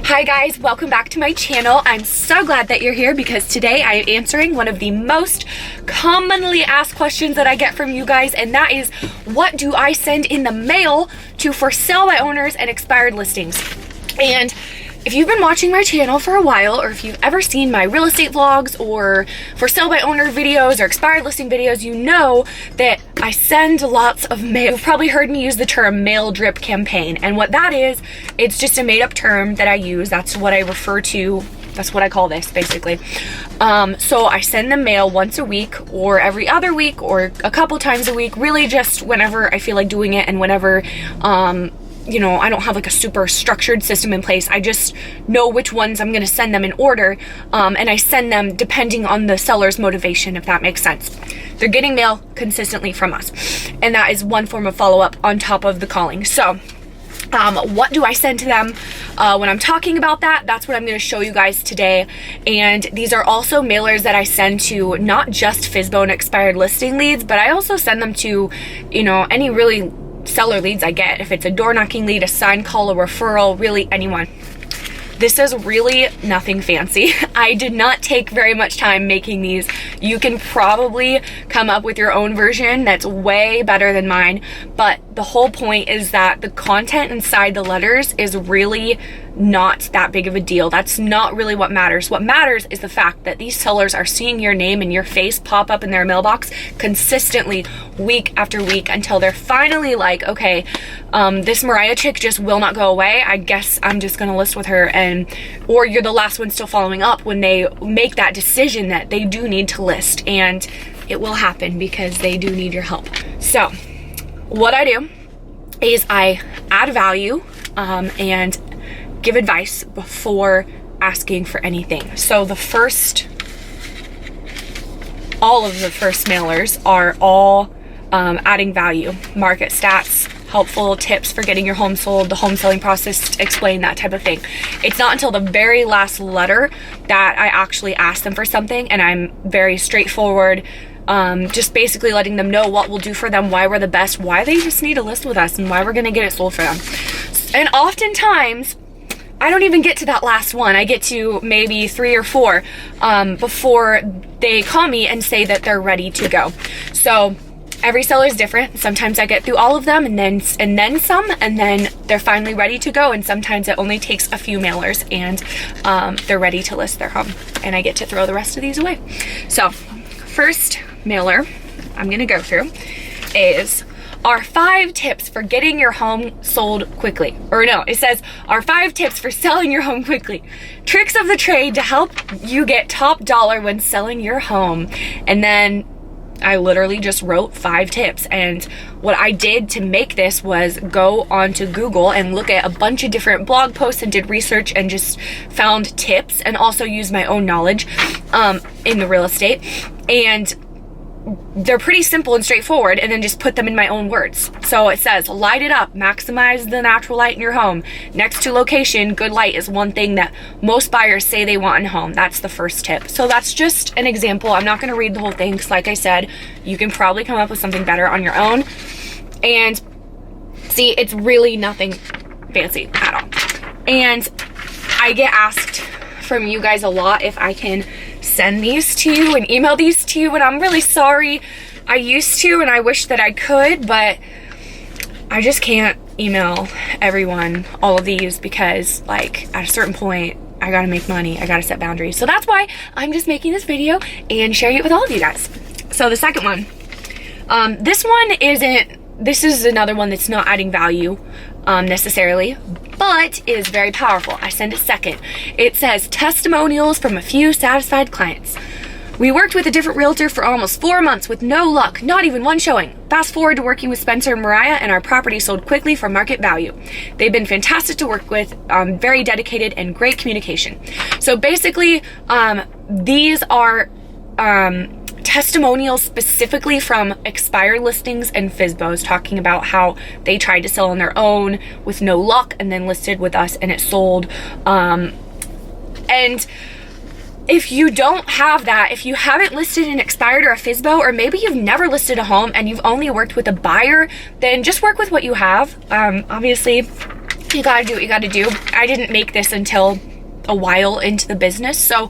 Hi guys, welcome back to my channel. I'm so glad that you're here because today I am answering one of the most commonly asked questions that I get from you guys, and that is, what do I send in the mail to for sale by owners and expired listings? And if you've been watching my channel for a while, or if you've ever seen my real estate vlogs or for sale by owner videos or expired listing videos, you know that I send lots of mail. You've probably heard me use the term mail drip campaign. And what that is, it's just a made up term that I use. That's what I refer to. That's what I call this, basically. So I send them mail once a week or every other week or a couple times a week, really just whenever I feel like doing it and whenever, you know, I don't have like a super structured system in place. I just know which ones I'm going to send them in order, and I send them depending on the seller's motivation, if that makes sense. They're getting mail consistently from us, and that is one form of follow-up on top of the calling. So what do I send to them when I'm talking about that? That's what I'm going to show you guys today. And these are also mailers that I send to not just Fsbo and expired listing leads, but I also send them to, you know, any really seller leads I get. If it's a door knocking lead, a sign call, a referral, really anyone. This is really nothing fancy. I did not take very much time making these. You can probably come up with your own version that's way better than mine, but the whole point is that the content inside the letters is really not that big of a deal. That's not really what matters. What matters is the fact that these sellers are seeing your name and your face pop up in their mailbox consistently week after week until they're finally like, okay, this Mariah chick just will not go away. I guess I'm just gonna list with her. And or you're the last one still following up when they make that decision that they do need to list, and it will happen because they do need your help. So what I do is I add value and give advice before asking for anything. So all of the first mailers are all adding value, market stats, helpful tips for getting your home sold, the home selling process, explain that type of thing. It's not until the very last letter that I actually ask them for something, and I'm very straightforward, just basically letting them know what we'll do for them, why we're the best, why they just need to list with us, and why we're gonna get it sold for them. And oftentimes, I don't even get to that last one. I get to maybe 3 or 4 before they call me and say that they're ready to go. So every seller is different. Sometimes I get through all of them and then some, and then they're finally ready to go. And sometimes it only takes a few mailers and they're ready to list their home, and I get to throw the rest of these away. So first mailer I'm gonna go through is our 5 tips for getting your home sold quickly. Or no, it says our 5 tips for selling your home quickly. Tricks of the trade to help you get top dollar when selling your home. And then I literally just wrote 5 tips. And what I did to make this was go onto Google and look at a bunch of different blog posts and did research and just found tips, and also used my own knowledge in the real estate. And they're pretty simple and straightforward, and then just put them in my own words. So it says, light it up, maximize the natural light in your home. Next to location, good light is one thing that most buyers say they want in a home. That's the first tip. So that's just an example. I'm not going to read the whole thing because, like I said, you can probably come up with something better on your own. And see, it's really nothing fancy at all. And I get asked from you guys a lot if I can send these to you and email these to you, and I'm really sorry. I used to, and I wish that I could, but I just can't email everyone all of these because, like, at a certain point I gotta make money, I gotta set boundaries. So that's why I'm just making this video and sharing it with all of you guys. So the second one, this is another one that's not adding value necessarily, but is very powerful. I send it second. It says testimonials from a few satisfied clients. We worked with a different realtor for almost 4 months with no luck, not even one showing. Fast forward to working with Spencer and Mariah, and our property sold quickly for market value. They've been fantastic to work with, very dedicated and great communication. So basically, these are testimonials specifically from expired listings and Fsbo'S, talking about how they tried to sell on their own with no luck and then listed with us and it sold. And if you don't have that, if you haven't listed an expired or a Fsbo, or maybe you've never listed a home and you've only worked with a buyer, then just work with what you have. Obviously, you gotta do what you gotta do. I didn't make this until a while into the business, so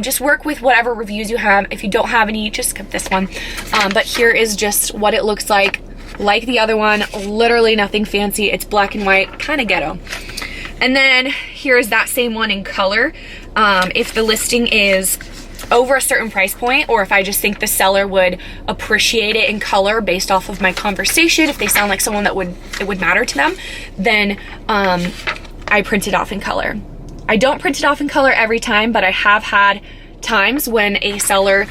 just work with whatever reviews you have. If you don't have any, just skip this one. But here is just what it looks like the other one. Literally nothing fancy. It's black and white, kind of ghetto. And then here's that same one in color. If the listing is over a certain price point, or if I just think the seller would appreciate it in color based off of my conversation, if they sound like someone that it would matter to them, then I print it off in color. I don't print it off in color every time, but I have had times when a seller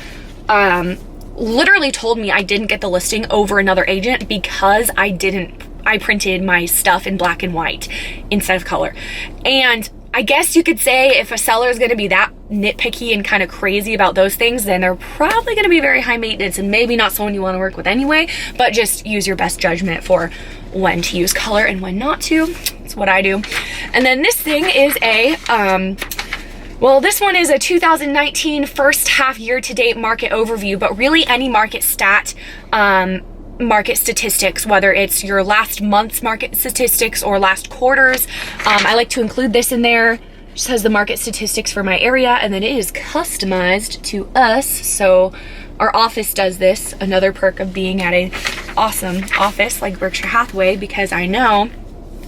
literally told me I didn't get the listing over another agent because I printed my stuff in black and white instead of color. And I guess you could say if a seller is going to be that nitpicky and kind of crazy about those things, then they're probably going to be very high maintenance and maybe not someone you want to work with anyway, but just use your best judgment for when to use color and when not to. That's what I do. And then this thing is this one is a 2019 first half year to date market overview, but really any market statistics, whether it's your last month's market statistics or last quarter's. I like to include this in there. It just has the market statistics for my area, and then it is customized to us. So our office does this, another perk of being at an awesome office like Berkshire Hathaway, because I know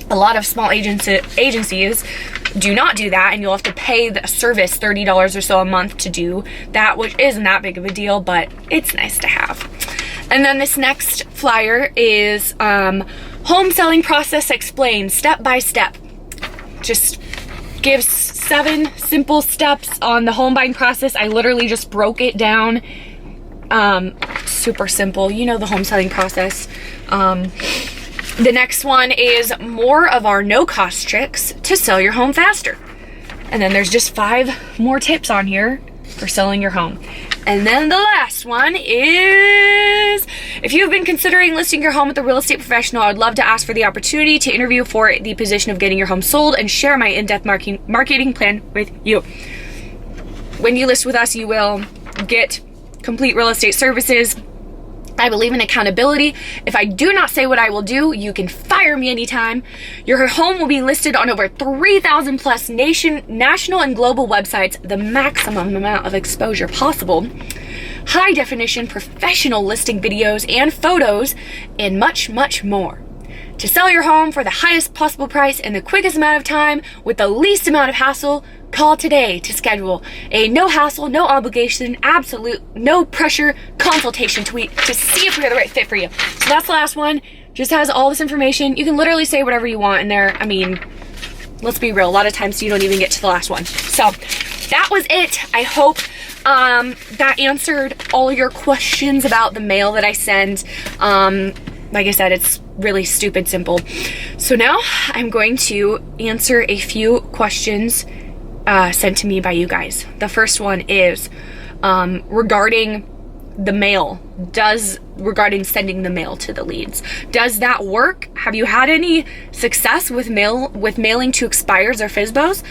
a lot of small agencies do not do that, and you'll have to pay the service $30 or so a month to do that, which isn't that big of a deal, but it's nice to have. And then this next flyer is home selling process explained step by step. Just gives 7 simple steps on the home buying process. I literally just broke it down. Super simple. You know the home selling process. The next one is more of our no-cost tricks to sell your home faster. And then there's just 5 more tips on here for selling your home. And then the last one is, if you've been considering listing your home with a real estate professional, I'd love to ask for the opportunity to interview for the position of getting your home sold and share my in-depth marketing plan with you. When you list with us, you will get complete real estate services. I believe in accountability. If I do not say what I will do, you can fire me anytime. Your home will be listed on over 3,000 plus national and global websites, the maximum amount of exposure possible, high definition professional listing videos and photos, and much, much more. To sell your home for the highest possible price in the quickest amount of time with the least amount of hassle, call today to schedule a no hassle, no obligation, absolute no pressure consultation to see if we're the right fit for you. So that's the last one. Just has all this information. You can literally say whatever you want in there. I mean, let's be real. A lot of times you don't even get to the last one. So that was it. I hope that answered all your questions about the mail that I send. Like I said, it's really stupid simple. So now I'm going to answer a few questions sent to me by you guys. The first one is regarding the mail. Regarding sending the mail to the leads. Does that work? Have you had any success with mailing to expires or Fsbo'S?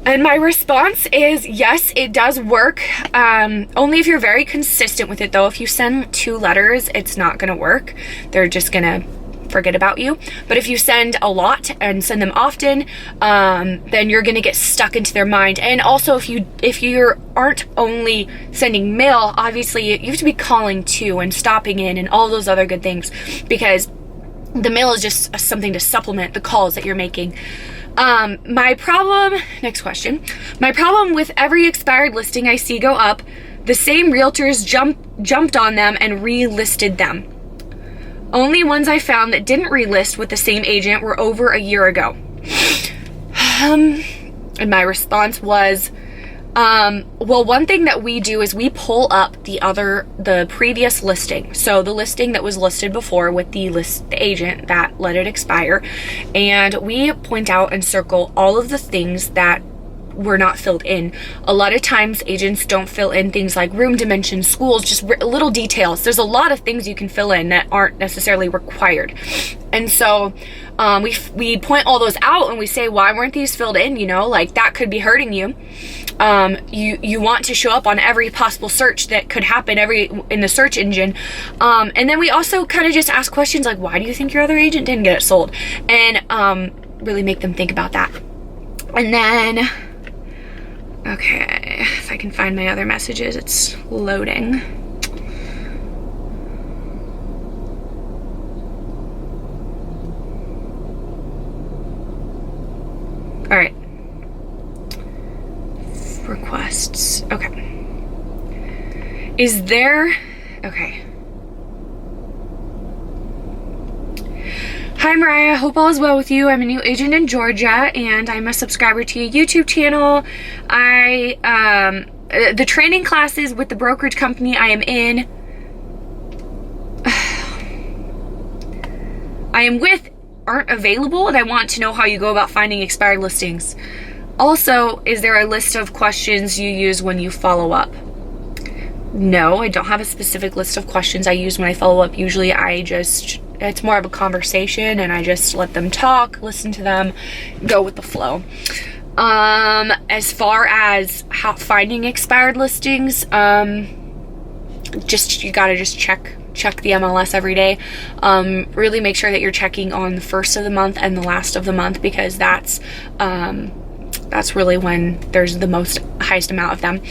And my response is yes, it does work. Only if you're very consistent with it though. If you send 2 letters, it's not gonna work. They're just gonna forget about you. But if you send a lot and send them often, then you're gonna get stuck into their mind. And also if you aren't only sending mail, obviously you have to be calling too and stopping in and all those other good things, because the mail is just something to supplement the calls that you're making. Next question. My problem with every expired listing I see go up, the same realtors jumped on them and relisted them. Only ones I found that didn't relist with the same agent were over a year ago. And my response was, well, one thing that we do is we pull up the previous listing. So the listing that was listed before with the agent that let it expire. And we point out and circle all of the things that were not filled in. A lot of times agents don't fill in things like room dimensions, schools, just little details. There's a lot of things you can fill in that aren't necessarily required. And so we point all those out and we say, why weren't these filled in? You know, like that could be hurting you. You want to show up on every possible search that could happen in the search engine. And then we also kind of just ask questions like, why do you think your other agent didn't get it sold? And really make them think about that. And then, okay, if I can find my other messages, it's loading. All right. Requests. Okay. Is there... Okay. Hi Mariah, hope all is well with you. I'm a new agent in Georgia and I'm a subscriber to your YouTube channel. The training classes with the brokerage company I am in, aren't available, and I want to know how you go about finding expired listings. Also, is there a list of questions you use when you follow up? No, I don't have a specific list of questions I use when I follow up. Usually it's more of a conversation and I just let them talk, listen to them, go with the flow. As far as finding expired listings, you gotta just check the MLS every day. Really make sure that you're checking on the first of the month and the last of the month, because that's really when there's the highest amount of them.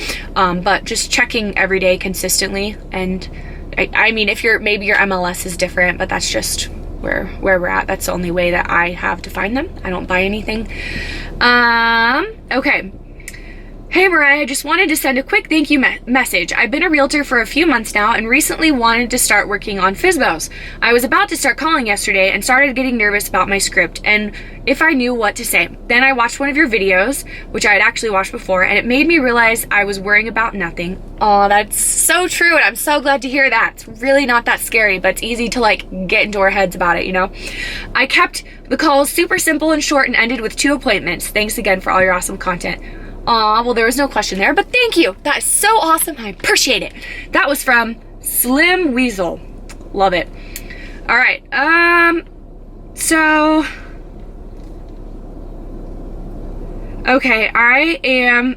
But just checking every day consistently. And I mean, maybe your MLS is different, but that's just where we're at. That's the only way that I have to find them. I don't buy anything. Okay. Hey Mariah, I just wanted to send a quick thank you message. I've been a realtor for a few months now and recently wanted to start working on Fsbo'S. I was about to start calling yesterday and started getting nervous about my script and if I knew what to say. Then I watched one of your videos, which I had actually watched before, and it made me realize I was worrying about nothing. Oh, that's so true, and I'm so glad to hear that. It's really not that scary, but it's easy to get into our heads about it, you know? I kept the calls super simple and short and ended with 2 appointments. Thanks again for all your awesome content. Aw, well, there was no question there, but thank you. That is so awesome. I appreciate it. That was from Slim Weasel. Love it. All right. So, okay, I am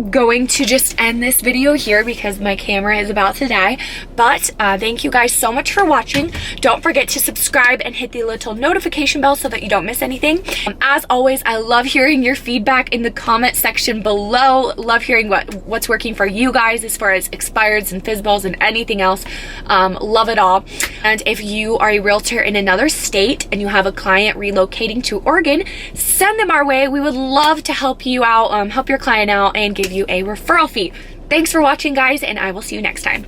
going to just end this video here because my camera is about to die. But thank you guys so much for watching. Don't forget to subscribe and hit the little notification bell so that you don't miss anything. As always, I love hearing your feedback in the comment section below. Love hearing what's working for you guys as far as expireds and Fsbo'S and anything else. Love it all. And if you are a realtor in another state and you have a client relocating to Oregon, send them our way. We would love to help you out, help your client out, and give you a referral fee. Thanks for watching, guys, and I will see you next time.